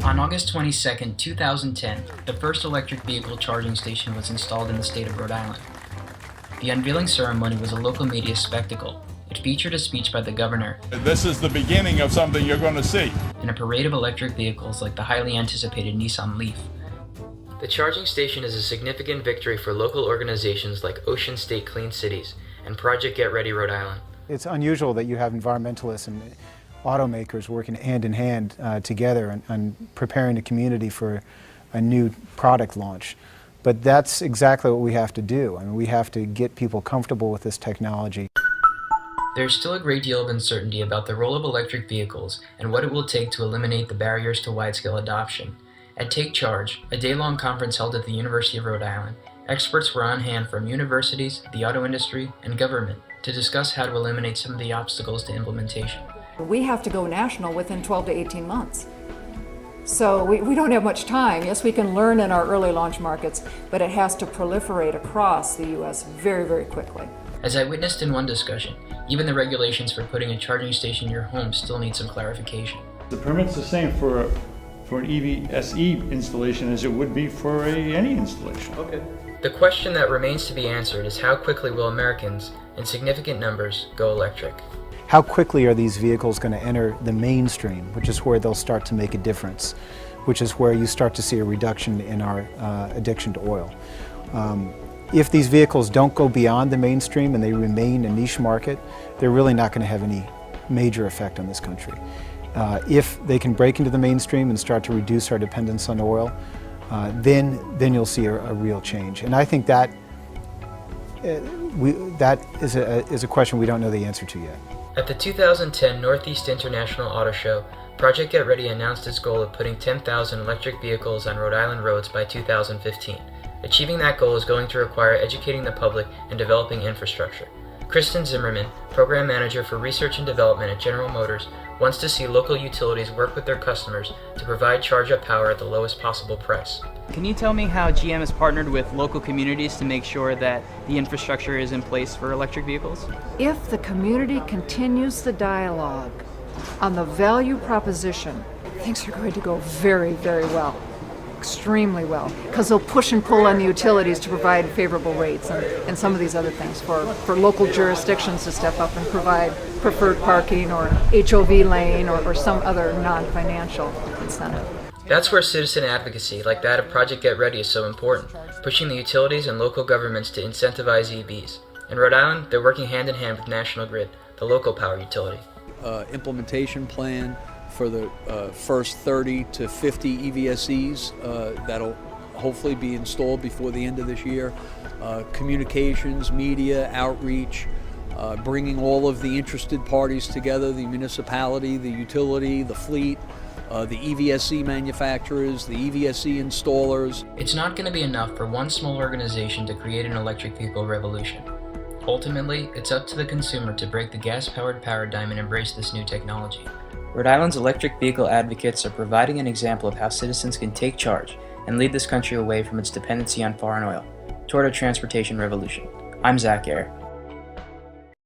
On August 22, 2010, the first electric vehicle charging station was installed in the state of Rhode Island. The unveiling ceremony was a local media spectacle. It featured a speech by the governor. This is the beginning of something you're going to see. And a parade of electric vehicles like the highly anticipated Nissan Leaf. The charging station is a significant victory for local organizations like Ocean State Clean Cities and Project Get Ready Rhode Island. It's unusual that you have environmentalists and automakers working hand in hand together on preparing the community for a new product launch. But that's exactly what we have to do. I mean, we have to get people comfortable with this technology. There's still a great deal of uncertainty about the role of electric vehicles and what it will take to eliminate the barriers to wide-scale adoption. At Take Charge, a day-long conference held at the University of Rhode Island, experts were on hand from universities, the auto industry, and government to discuss how to eliminate some of the obstacles to implementation. We have to go national within 12 to 18 months. So we don't have much time. Yes, we can learn in our early launch markets, but it has to proliferate across the U.S. very, very quickly. As I witnessed in one discussion, even the regulations for putting a charging station in your home still need some clarification. The permit's the same for an EVSE installation as it would be for any installation. Okay. The question that remains to be answered is how quickly will Americans, in significant numbers, go electric? How quickly are these vehicles going to enter the mainstream, which is where they'll start to make a difference, which is where you start to see a reduction in our addiction to oil. If these vehicles don't go beyond the mainstream and they remain a niche market, they're really not going to have any major effect on this country. If they can break into the mainstream and start to reduce our dependence on oil, then you'll see a real change. And I think that is a question we don't know the answer to yet. At the 2010 Northeast International Auto Show, Project Get Ready announced its goal of putting 10,000 electric vehicles on Rhode Island roads by 2015. Achieving that goal is going to require educating the public and developing infrastructure. Kristen Zimmerman, Program Manager for Research and Development at General Motors, wants to see local utilities work with their customers to provide charge-up power at the lowest possible price. Can you tell me how GM has partnered with local communities to make sure that the infrastructure is in place for electric vehicles? If the community continues the dialogue on the value proposition, things are going to go very, very well. Extremely well, because they'll push and pull on the utilities to provide favorable rates and some of these other things for local jurisdictions to step up and provide preferred parking or HOV lane or some other non-financial incentive. That's where citizen advocacy, like that of Project Get Ready, is so important, pushing the utilities and local governments to incentivize EVs. In Rhode Island, they're working hand in hand with National Grid, the local power utility. Implementation plan for the first 30 to 50 EVSEs that'll hopefully be installed before the end of this year. Communications, media, outreach, bringing all of the interested parties together, the municipality, the utility, the fleet, the EVSE manufacturers, the EVSE installers. It's not going to be enough for one small organization to create an electric vehicle revolution. Ultimately, it's up to the consumer to break the gas-powered paradigm and embrace this new technology. Rhode Island's electric vehicle advocates are providing an example of how citizens can take charge and lead this country away from its dependency on foreign oil toward a transportation revolution. I'm Zach Heir.